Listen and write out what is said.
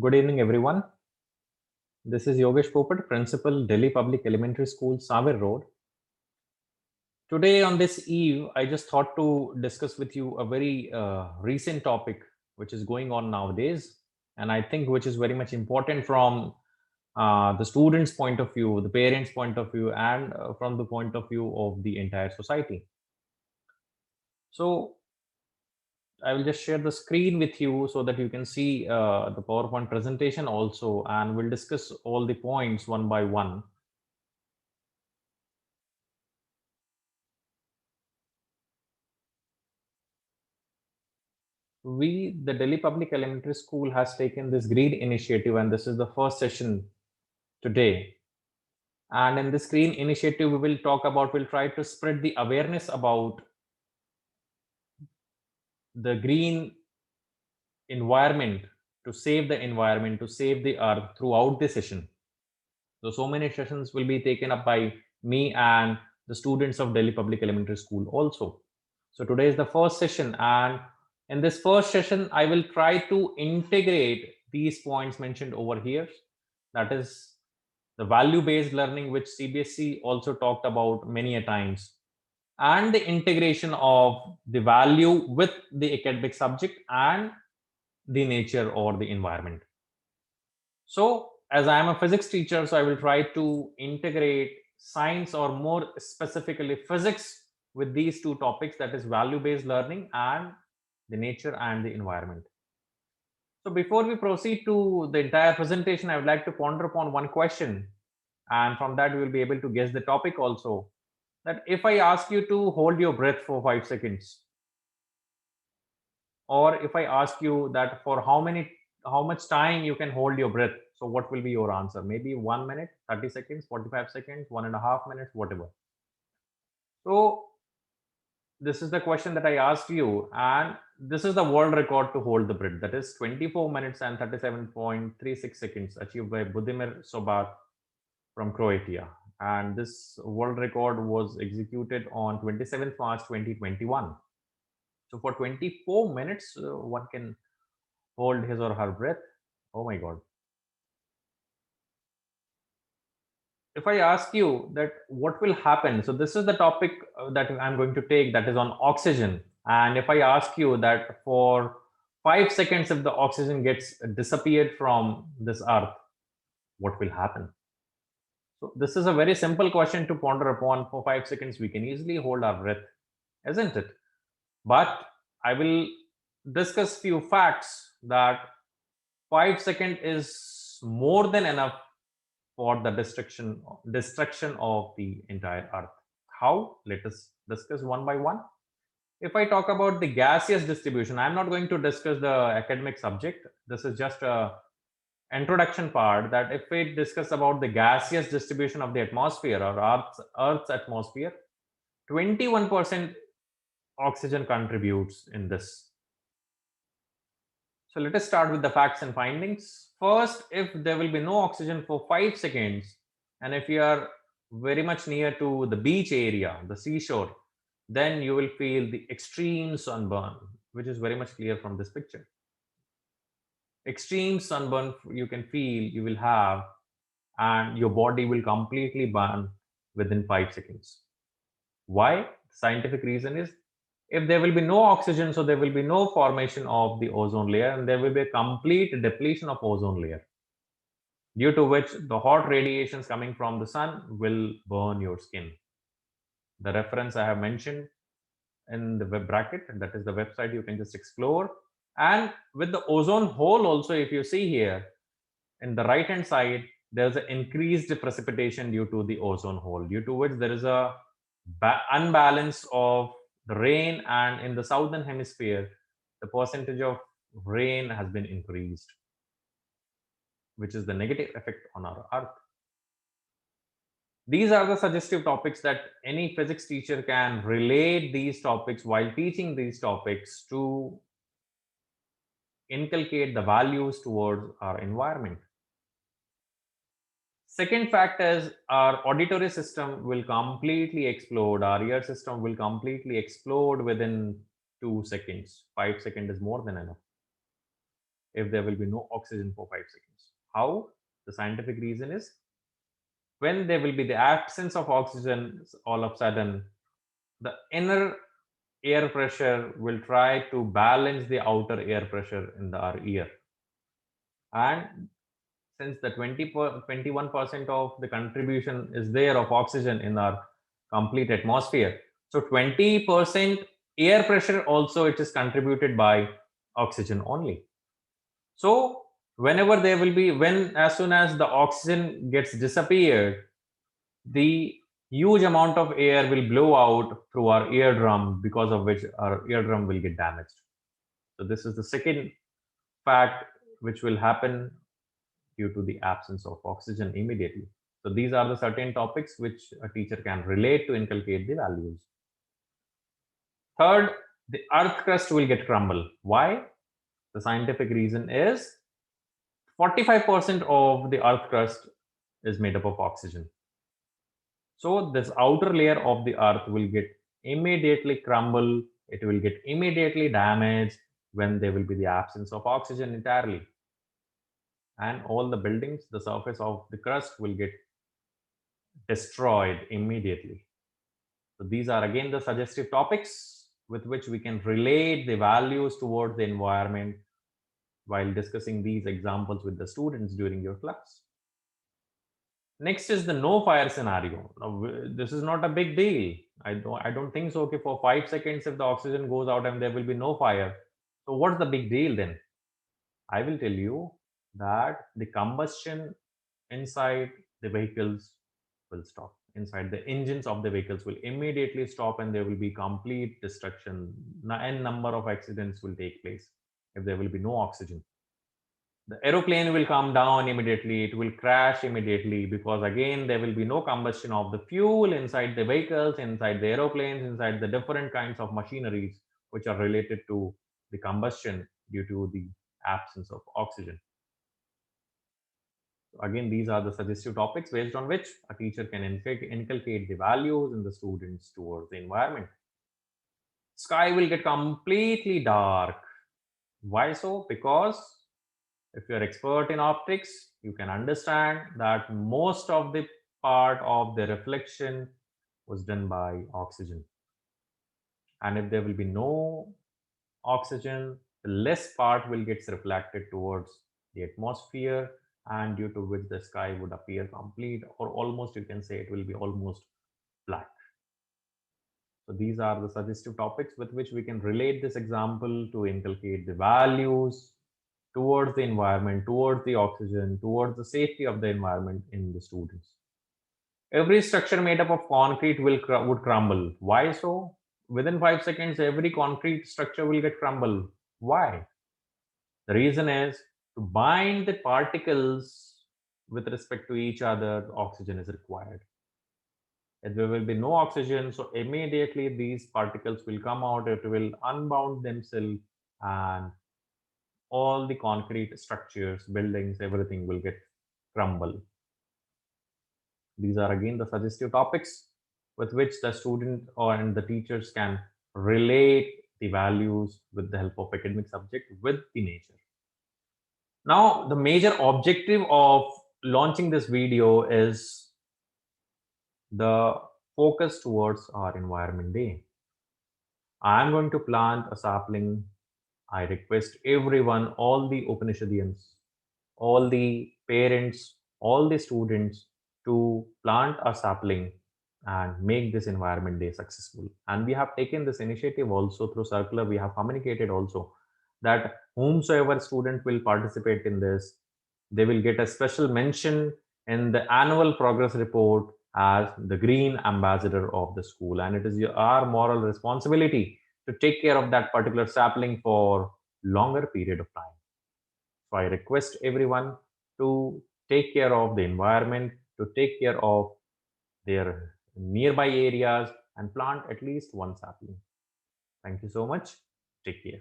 Good evening, everyone. This is Yogesh Popat, Principal, Delhi Public Elementary School, Savir Road. Today, on this eve, I just thought to discuss with you a very recent topic which is going on nowadays, and I think which is very much important from the students' point of view, the parents' point of view, and from the point of view of the entire society. So, I will just share the screen with you so that you can see the PowerPoint presentation also, and we'll discuss all the points one by one. The Delhi Public Elementary School, has taken this green initiative, and this is the first session today. And in this green initiative, we'll try to spread the awareness about the green environment, to save the environment, to save the earth throughout the session. So many sessions will be taken up by me and the students of Delhi Public Elementary School also. So today is the first session, and in this first session, I will try to integrate these points mentioned over here. That is the value-based learning, which CBSE also talked about many a times, and the integration of the value with the academic subject and the nature or the environment. So, as I am a physics teacher, so I will try to integrate science, or more specifically physics, with these two topics, that is value based learning and the nature and the environment. So, before we proceed to the entire presentation, I would like to ponder upon one question, and from that, we will be able to guess the topic also. That if I ask you to hold your breath for 5 seconds, or if I ask you that for how much time you can hold your breath, so what will be your answer? Maybe 1 minute, 30 seconds, 45 seconds, 1.5 minutes, whatever. So this is the question that I asked you, and this is the world record to hold the breath, that is 24 minutes and 37.36 seconds, achieved by Budimir Sobat from Croatia. And this world record was executed on 27th March 2021. So for 24 minutes, one can hold his or her breath. Oh my God. If I ask you that what will happen, so this is the topic that I'm going to take, that is on oxygen. And if I ask you that for 5 seconds, if the oxygen gets disappeared from this earth, what will happen? So this is a very simple question to ponder upon. For 5 seconds, we can easily hold our breath, isn't it? But I will discuss few facts that 5 seconds is more than enough for the destruction of the entire earth. How? Let us discuss one by one. If I talk about the gaseous distribution, I'm not going to discuss the academic subject. This is just a introduction part, that if we discuss about the gaseous distribution of the atmosphere, or Earth's atmosphere, 21% oxygen contributes in this. So let us start with the facts and findings. First, if there will be no oxygen for 5 seconds, and if you are very much near to the beach area, the seashore, then you will feel the extreme sunburn, which is very much clear from this picture. Extreme sunburn you can feel, you will have, and your body will completely burn within 5 seconds. Why? The scientific reason is, if there will be no oxygen, so there will be no formation of the ozone layer, and there will be a complete depletion of ozone layer, due to which the hot radiations coming from the sun will burn your skin. The reference I have mentioned in the web bracket, that is the website, you can just explore. And with the ozone hole also, if you see here in the right hand side, there's an increased precipitation due to the ozone hole, due to which there is a unbalance of the rain, and in the southern hemisphere the percentage of rain has been increased, which is the negative effect on our earth. These are the suggestive topics that any physics teacher can relate these topics while teaching these topics, to inculcate the values towards our environment. Second fact is, our auditory system will completely explode. Our ear system will completely explode within 2 seconds. 5 seconds is more than enough. if there will be no oxygen for 5 seconds. How? The scientific reason is, when there will be the absence of oxygen, all of a sudden the inner air pressure will try to balance the outer air pressure in our ear. And since the 21% of the contribution is there of oxygen in our complete atmosphere, so 20% air pressure also it is contributed by oxygen only. So whenever there will be, when as soon as the oxygen gets disappeared, the huge amount of air will blow out through our eardrum, because of which our eardrum will get damaged. So this is the second fact which will happen due to the absence of oxygen immediately. So these are the certain topics which a teacher can relate to inculcate the values. Third, the earth crust will get crumble. Why? The scientific reason is 45% of the earth crust is made up of oxygen. So this outer layer of the earth will get immediately crumble, it will get immediately damaged when there will be the absence of oxygen entirely. And all the buildings, the surface of the crust will get destroyed immediately. So these are again the suggestive topics with which we can relate the values towards the environment while discussing these examples with the students during your class. Next is the no fire scenario. Now, this is not a big deal. I don't think so. Okay, for 5 seconds, if the oxygen goes out and there will be no fire, so what's the big deal then? I will tell you that the combustion inside the vehicles will stop. Inside the engines of the vehicles will immediately stop, and there will be complete destruction. N number of accidents will take place if there will be no oxygen. The aeroplane will come down immediately, it will crash immediately, because again there will be no combustion of the fuel inside the vehicles, inside the aeroplanes, inside the different kinds of machineries which are related to the combustion due to the absence of oxygen. So again, these are the suggestive topics based on which a teacher can inculcate the values in the students towards the environment. Sky will get completely dark. Why so? Because if you're expert in optics, you can understand that most of the part of the reflection was done by oxygen. And if there will be no oxygen, the less part will get reflected towards the atmosphere, and due to which the sky would appear complete, or almost, you can say it will be almost black. So these are the suggestive topics with which we can relate this example to inculcate the values towards the environment, towards the oxygen, towards the safety of the environment in the students. Every structure made up of concrete would crumble. Why so? Within 5 seconds, every concrete structure will get crumble. Why? The reason is, to bind the particles with respect to each other, oxygen is required. If there will be no oxygen, so immediately these particles will come out, it will unbound themselves, and all the concrete structures, buildings, everything will get crumble. These are again the suggestive topics with which the student and the teachers can relate the values with the help of academic subject with the nature. Now, the major objective of launching this video is the focus towards our Environment Day. I am going to plant a sapling. I request everyone, all the Upanishadians, all the parents, all the students to plant a sapling and make this Environment Day successful. And we have taken this initiative also through circular. We have communicated also that whomsoever student will participate in this, they will get a special mention in the annual progress report as the green ambassador of the school. And it is our moral responsibility to take care of that particular sapling for longer period of time. So I request everyone to take care of the environment, to take care of their nearby areas, and plant at least one sapling. Thank you so much. Take care.